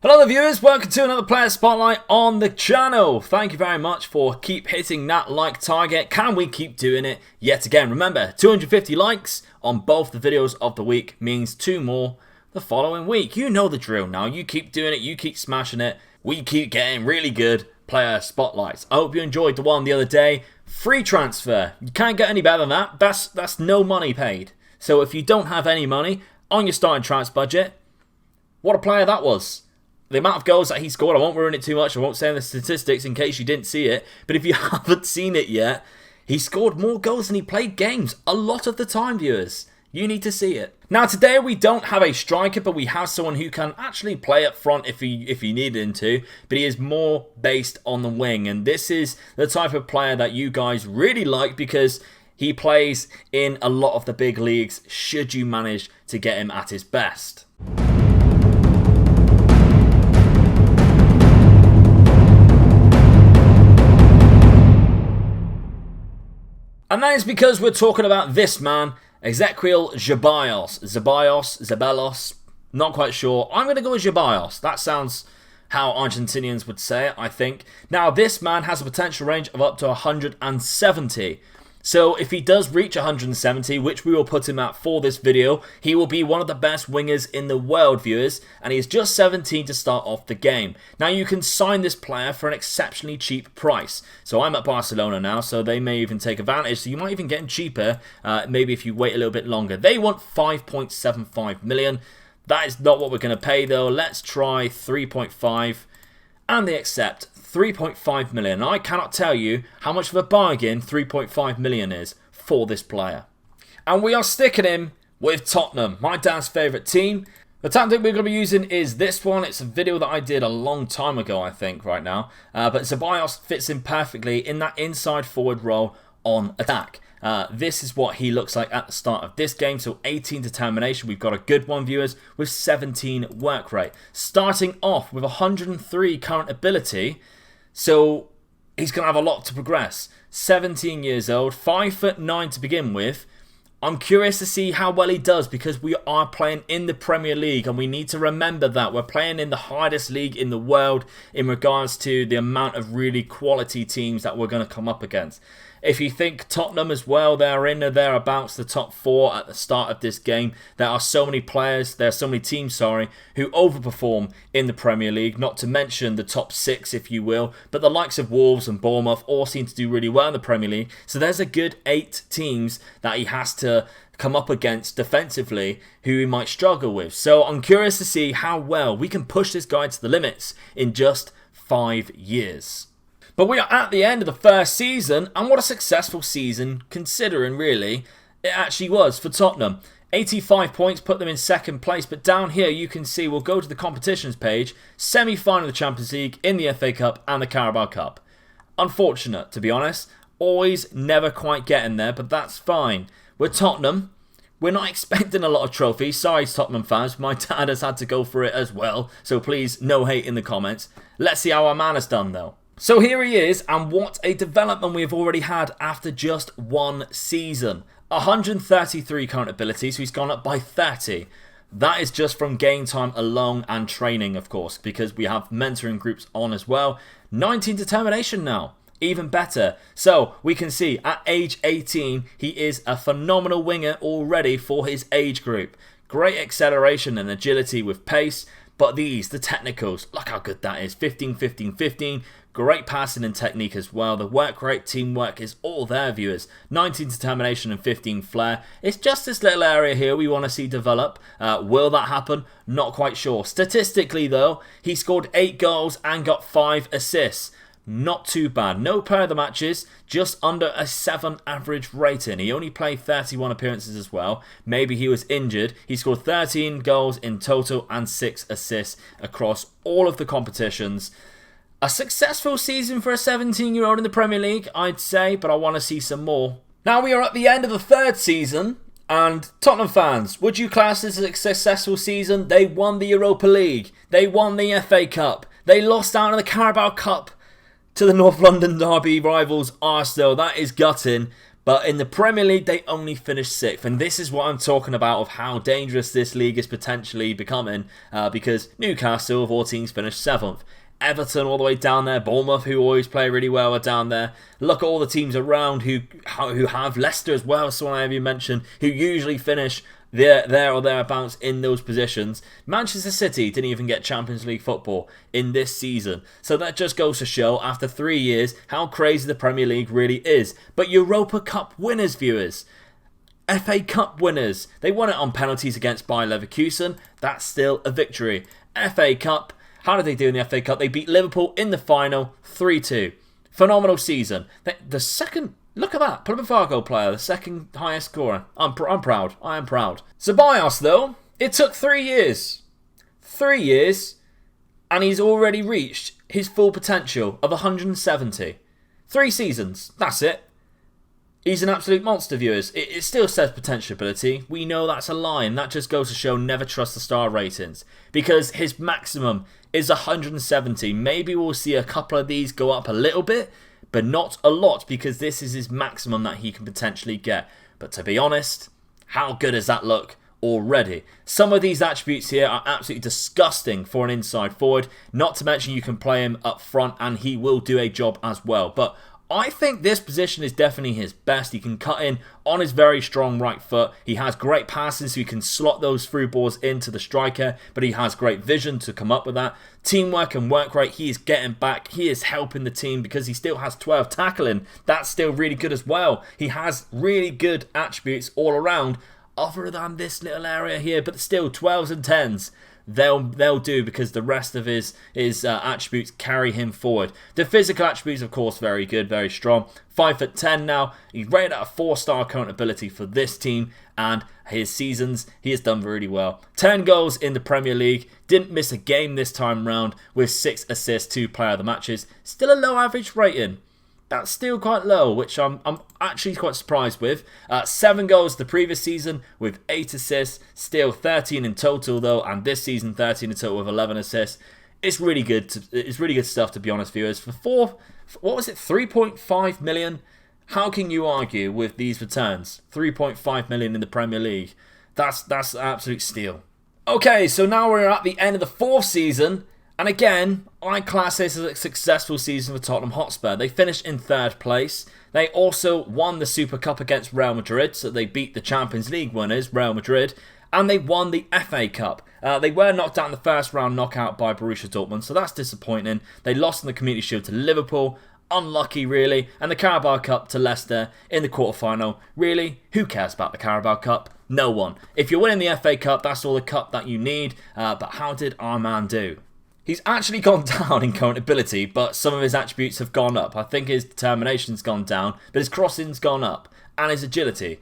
Hello there viewers, welcome to another Player Spotlight on the channel. Thank you very much for keep hitting that like target. Can we keep doing it yet again? Remember, 250 likes on both the videos of the week means 2 more the following week. You know the drill now. You keep doing it, you keep smashing it. We keep getting really good Player Spotlights. I hope you enjoyed the one the other day. Free transfer. You can't get any better than that. That's no money paid. So if you don't have any money on your starting transfer budget, what a player that was. The amount of goals that he scored, I won't ruin it too much. I won't say the statistics in case you didn't see it. But if you haven't seen it yet, he scored more goals than he played games. A lot of the time, viewers. You need to see it. Now, today we don't have a striker, but we have someone who can actually play up front if he needed him to. But he is more based on the wing. And this is the type of player that you guys really like because he plays in a lot of the big leagues should you manage to get him at his best. And that is because we're talking about this man, Ezequiel Zeballos, not quite sure. I'm going to go with Zeballos. That sounds how Argentinians would say it, I think. Now, this man has a potential range of up to 170. So if he does reach 170, which we will put him at for this video, he will be one of the best wingers in the world, viewers. And he is just 17 to start off the game. Now you can sign this player for an exceptionally cheap price. So I'm at Barcelona now, so they may even take advantage. So you might even get him cheaper, maybe if you wait a little bit longer. They want 5.75 million. That is not what we're going to pay though. Let's try 3.5. And they accept 3.5 million. I cannot tell you how much of a bargain 3.5 million is for this player. And we are sticking him with Tottenham, my dad's favourite team. The tactic we're going to be using is this one. It's a video that I did a long time ago, I think, right now. But Zeballos fits in perfectly in that inside forward role on attack. This is what he looks like at the start of this game. So 18 determination. We've got a good one, viewers, with 17 work rate. Starting off with 103 current ability. So he's going to have a lot to progress. 17 years old, 5'9" to begin with. I'm curious to see how well he does because we are playing in the Premier League and we need to remember that. We're playing in the hardest league in the world in regards to the amount of really quality teams that we're going to come up against. If you think Tottenham as well, they're in or thereabouts the top 4 at the start of this game. There are so many players, there are so many teams, who overperform in the Premier League. Not to mention the top 6, if you will. But the likes of Wolves and Bournemouth all seem to do really well in the Premier League. So there's a good 8 teams that he has to come up against defensively who he might struggle with. So I'm curious to see how well we can push this guy to the limits in just 5 years. But we are at the end of the first season, and what a successful season, considering really, it actually was for Tottenham. 85 points put them in second place, but down here you can see, we'll go to the competitions page, semi-final of the Champions League, in the FA Cup and the Carabao Cup. Unfortunate, to be honest. Always never quite getting there, but that's fine. We're Tottenham. We're not expecting a lot of trophies. Sorry, Tottenham fans. My dad has had to go for it as well, so please, no hate in the comments. Let's see how our man has done, though. So here he is, and what a development we have already had after just 1 season. 133 current ability, so he's gone up by 30. That is just from game time alone and training, of course, because we have mentoring groups on as well. 19 determination now, even better. So we can see at age 18, he is a phenomenal winger already for his age group. Great acceleration and agility with pace. But the technicals, look how good that is. 15, 15, 15. Great passing and technique as well. The work rate, teamwork is all there, viewers. 19 determination and 15 flair. It's just this little area here we want to see develop. Will that happen? Not quite sure. Statistically, though, he scored 8 goals and got 5 assists. Not too bad. No player of the matches, just under a 7 average rating. He only played 31 appearances as well. Maybe he was injured. He scored 13 goals in total and 6 assists across all of the competitions. A successful season for a 17-year-old in the Premier League, I'd say, but I want to see some more. Now we are at the end of the 3rd season, and Tottenham fans, would you class this as a successful season? They won the Europa League. They won the FA Cup. They lost out in the Carabao Cup to the North London derby rivals Arsenal. That is gutting. But in the Premier League, they only finished 6th. And this is what I'm talking about of how dangerous this league is potentially becoming. Because Newcastle, of all teams, finished 7th. Everton all the way down there. Bournemouth, who always play really well, are down there. Look at all the teams around who have Leicester as well, someone I have you mentioned, who usually finish there or thereabouts in those positions. Manchester City didn't even get Champions League football in this season. So that just goes to show, after 3 years, how crazy the Premier League really is. But Europa Cup winners, viewers. FA Cup winners. They won it on penalties against Bayer Leverkusen. That's still a victory. FA Cup. How did they do in the FA Cup? They beat Liverpool in the final 3-2. Phenomenal season. The second... Look at that. Plymouth Argyle player, the second highest scorer. I'm proud. I am proud. Ceballos, though, it took 3 years. 3 years, and he's already reached his full potential of 170. 3 seasons. That's it. He's an absolute monster, viewers. It still says potential ability. We know that's a lie, and that just goes to show never trust the star ratings. Because his maximum is 170. Maybe we'll see a couple of these go up a little bit, but not a lot, because this is his maximum that he can potentially get. But to be honest, how good does that look already? Some of these attributes here are absolutely disgusting for an inside forward. Not to mention you can play him up front and he will do a job as well. But I think this position is definitely his best. He can cut in on his very strong right foot. He has great passes, so he can slot those through balls into the striker, but he has great vision to come up with that. Teamwork and work rate, he is getting back. He is helping the team because he still has 12 tackling. That's still really good as well. He has really good attributes all around, other than this little area here, but still 12s and 10s. They'll do, because the rest of his attributes carry him forward. The physical attributes, of course, very good, very strong. 5'10" now. He's rated at a 4-star current ability for this team, and his seasons, he has done really well. 10 goals in the Premier League. Didn't miss a game this time round, with 6 assists, 2 player of the matches. Still a low average rating. That's still quite low, which I'm actually quite surprised with. 7 goals the previous season with 8 assists. Still 13 in total though, and this season 13 in total with 11 assists. It's really good. It's really good stuff, to be honest, viewers. For 3.5 million. How can you argue with these returns? 3.5 million in the Premier League. That's an absolute steal. Okay, so now we're at the end of the 4th season. And again, I class this as a successful season for Tottenham Hotspur. They finished in 3rd place. They also won the Super Cup against Real Madrid, so they beat the Champions League winners, Real Madrid, and they won the FA Cup. They were knocked out in the first round knockout by Borussia Dortmund, so that's disappointing. They lost in the Community Shield to Liverpool. Unlucky, really. And the Carabao Cup to Leicester in the quarterfinal. Really, who cares about the Carabao Cup? No one. If you're winning the FA Cup, that's all the cup that you need. But how did our man do? He's actually gone down in current ability, but some of his attributes have gone up. I think his determination's gone down, but his crossing's gone up, and his agility.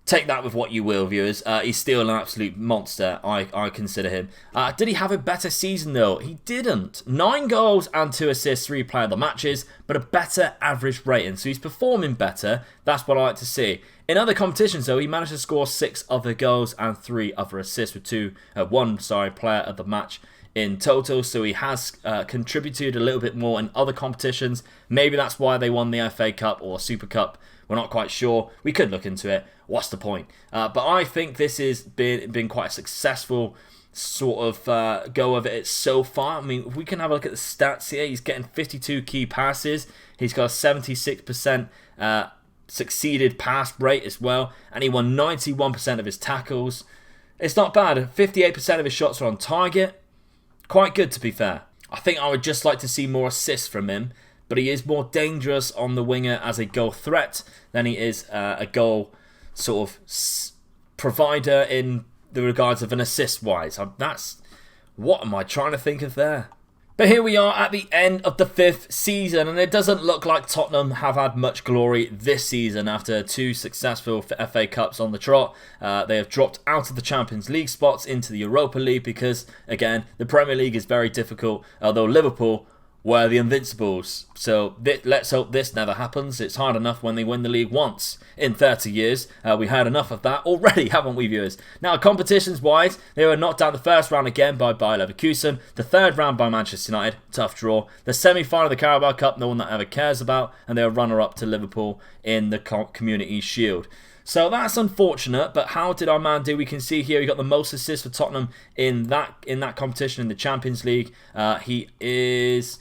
Take that with what you will, viewers. He's still an absolute monster, I consider him. Did he have a better season, though? He didn't. 9 goals and 2 assists, 3 player of the matches, but a better average rating. So he's performing better. That's what I like to see. In other competitions, though, he managed to score 6 other goals and 3 other assists with 1 player of the match in total, so he has contributed a little bit more in other competitions. Maybe that's why they won the FA Cup or Super Cup. We're not quite sure. We could look into it. What's the point? But I think this has been quite a successful sort of go of it so far. I mean, if we can have a look at the stats here, he's getting 52 key passes. He's got a 76% succeeded pass rate as well, and he won 91% of his tackles. It's not bad. 58% of his shots are on target. Quite good, to be fair. I think I would just like to see more assists from him, but he is more dangerous on the winger as a goal threat than he is a goal sort of provider in the regards of an assist-wise. What am I trying to think of there? But here we are at the end of the 5th season, and it doesn't look like Tottenham have had much glory this season after 2 successful FA Cups on the trot. They have dropped out of the Champions League spots into the Europa League because, again, the Premier League is very difficult, although Liverpool were the Invincibles. So let's hope this never happens. It's hard enough when they win the league once in 30 years. We had enough of that already, haven't we, viewers? Now, competitions-wise, they were knocked out the first round again by Bayer Leverkusen, the third round by Manchester United, tough draw, the semi-final of the Carabao Cup, no one that ever cares about, and they were runner-up to Liverpool in the Community Shield. So that's unfortunate, but how did our man do? We can see here he got the most assists for Tottenham in that competition in the Champions League. He is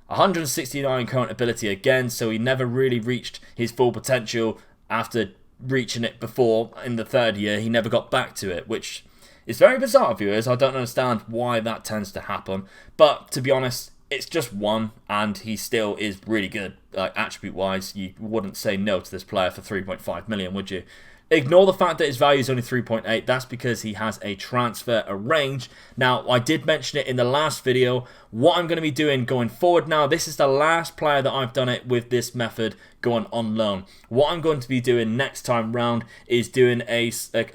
169 current ability again, so he never really reached his full potential after reaching it before in the third year. He never got back to it, which is very bizarre, viewers. I don't understand why that tends to happen, but to be honest, it's just one, and he still is really good. Attribute-wise, you wouldn't say no to this player for 3.5 million, would you? Ignore the fact that his value is only 3.8. That's because he has a transfer arranged. Now, I did mention it in the last video. What I'm going to be doing going forward now, this is the last player that I've done it with this method going on loan. What I'm going to be doing next time round is doing a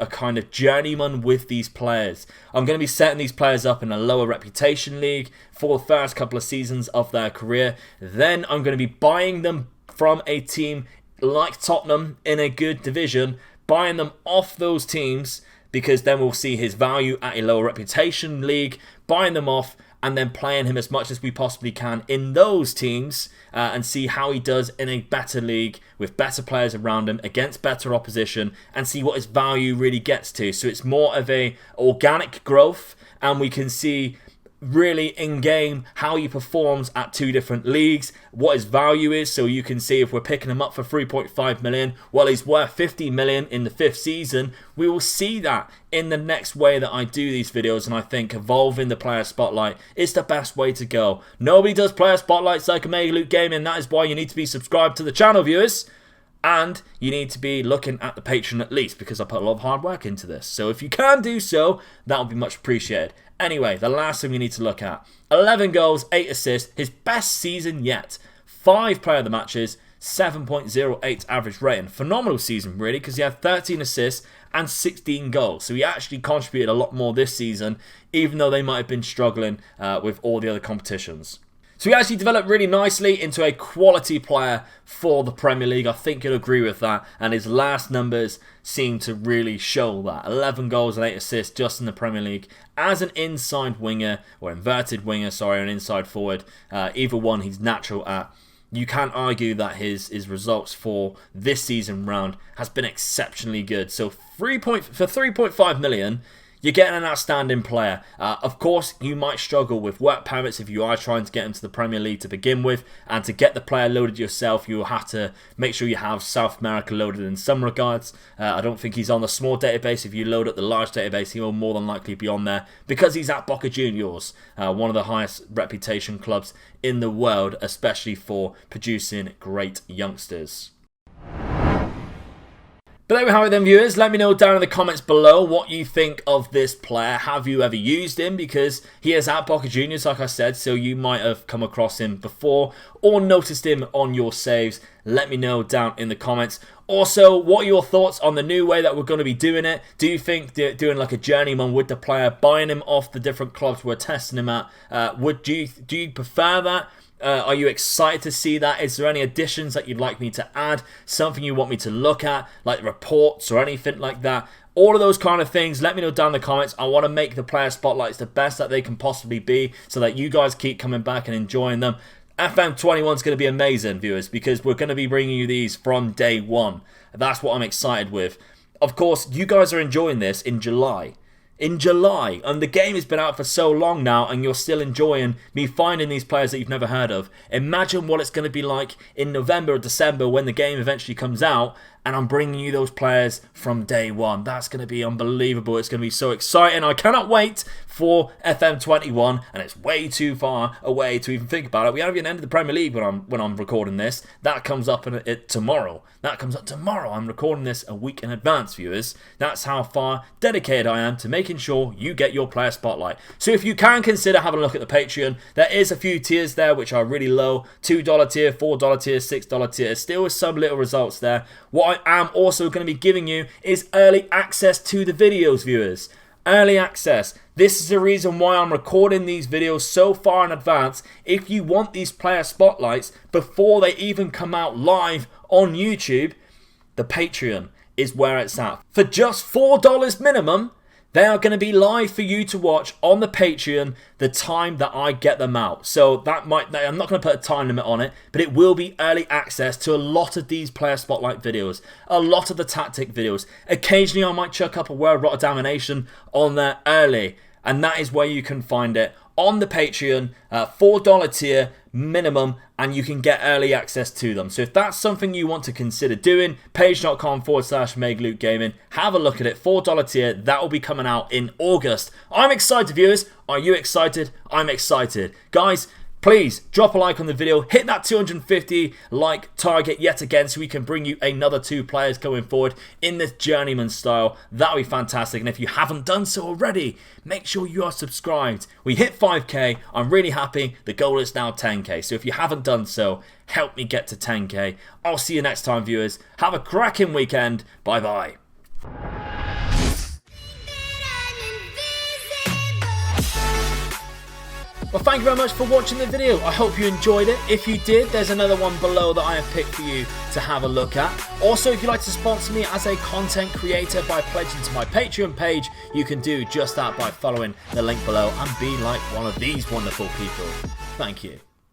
kind of journeyman with these players. I'm going to be setting these players up in a lower reputation league for the first couple of seasons of their career. Then I'm going to be buying them from a team like Tottenham in a good division, buying them off those teams, because then we'll see his value at a lower reputation league, buying them off and then playing him as much as we possibly can in those teams and see how he does in a better league with better players around him against better opposition and see what his value really gets to. So it's more of a organic growth, and we can see really in-game how he performs at two different leagues, what his value is, so you can see if we're picking him up for 3.5 million, well, he's worth 50 million in the 5th season. We will see that in the next way that I do these videos, and I think evolving the player spotlight is the best way to go. Nobody does player spotlights like Omega Loot Gaming. That is why you need to be subscribed to the channel, viewers. And you need to be looking at the Patreon at least, because I put a lot of hard work into this. So if you can do so, that would be much appreciated. Anyway, the last thing we need to look at. 11 goals, 8 assists, his best season yet. 5 player of the matches, 7.08 average rating. Phenomenal season, really, because he had 13 assists and 16 goals. So he actually contributed a lot more this season, even though they might have been struggling with all the other competitions. So he actually developed really nicely into a quality player for the Premier League. I think you'll agree with that. And his last numbers seem to really show that. 11 goals and 8 assists just in the Premier League as an inside winger, or inverted winger, sorry, or an inside forward. Either one he's natural at. You can't argue that his results for this season round has been exceptionally good. So for 3.5 million, you're getting an outstanding player. Of course, you might struggle with work permits if you are trying to get into the Premier League to begin with. And to get the player loaded yourself, you'll have to make sure you have South America loaded in some regards. I don't think he's on the small database. If you load up the large database, he will more than likely be on there because he's at Boca Juniors, one of the highest reputation clubs in the world, especially for producing great youngsters. But there we have it then, viewers. Let me know down in the comments below what you think of this player. Have you ever used him? Because he is at Boca Juniors, like I said, so you might have come across him before or noticed him on your saves. Let me know down in the comments. Also, what are your thoughts on the new way that we're going to be doing it? Do you think doing like a journeyman with the player, buying him off the different clubs we're testing him at, do you prefer that? Are you excited to see that? Is there any additions that you'd like me to add? Something you want me to look at, like reports or anything like that? All of those kind of things, let me know down in the comments. I want to make the player spotlights the best that they can possibly be so that you guys keep coming back and enjoying them. FM21 is going to be amazing, viewers, because we're going to be bringing you these from day one. That's what I'm excited with. Of course, you guys are enjoying this in July. And the game has been out for so long now, and you're still enjoying me finding these players that you've never heard of. Imagine what it's going to be like in November or December when the game eventually comes out, and I'm bringing you those players from day one. That's going to be unbelievable. It's going to be so exciting. I cannot wait for FM21, and it's way too far away to even think about it. We haven't even ended the Premier League when I'm recording this. That comes up tomorrow. That comes up tomorrow. I'm recording this a week in advance, viewers. That's how far dedicated I am to making sure you get your player spotlight. So if you can consider having a look at the Patreon, there is a few tiers there which are really low. $2 tier, $4 tier, $6 tier. Still with some little results there. What I am also going to be giving you is early access to the videos, viewers. early access. This is the reason why I'm recording these videos so far in advance. If you want these player spotlights before they even come out live on YouTube, the Patreon is where it's at. For just $4 minimum, they are going to be live for you to watch on the Patreon the time that I get them out. So I'm not going to put a time limit on it, but it will be early access to a lot of these player spotlight videos, a lot of the tactic videos. Occasionally I might chuck up a World Rotterdam on there early, and that is where you can find it on the Patreon, $4 tier minimum, and you can get early access to them. So if that's something you want to consider doing, page.com/MegLukeGaming, have a look at it, $4 tier, that will be coming out in August. I'm excited, viewers. Are you excited? I'm excited. Guys, please drop a like on the video, hit that 250 like target yet again so we can bring you another 2 players going forward in this journeyman style. That would be fantastic. And if you haven't done so already, make sure you are subscribed. We hit 5k. I'm really happy. The goal is now 10k. So if you haven't done so, help me get to 10k. I'll see you next time, viewers. Have a cracking weekend. Bye bye. Well, thank you very much for watching the video. I hope you enjoyed it. If you did, there's another one below that I have picked for you to have a look at. Also, if you'd like to sponsor me as a content creator by pledging to my Patreon page, you can do just that by following the link below and be like one of these wonderful people. Thank you.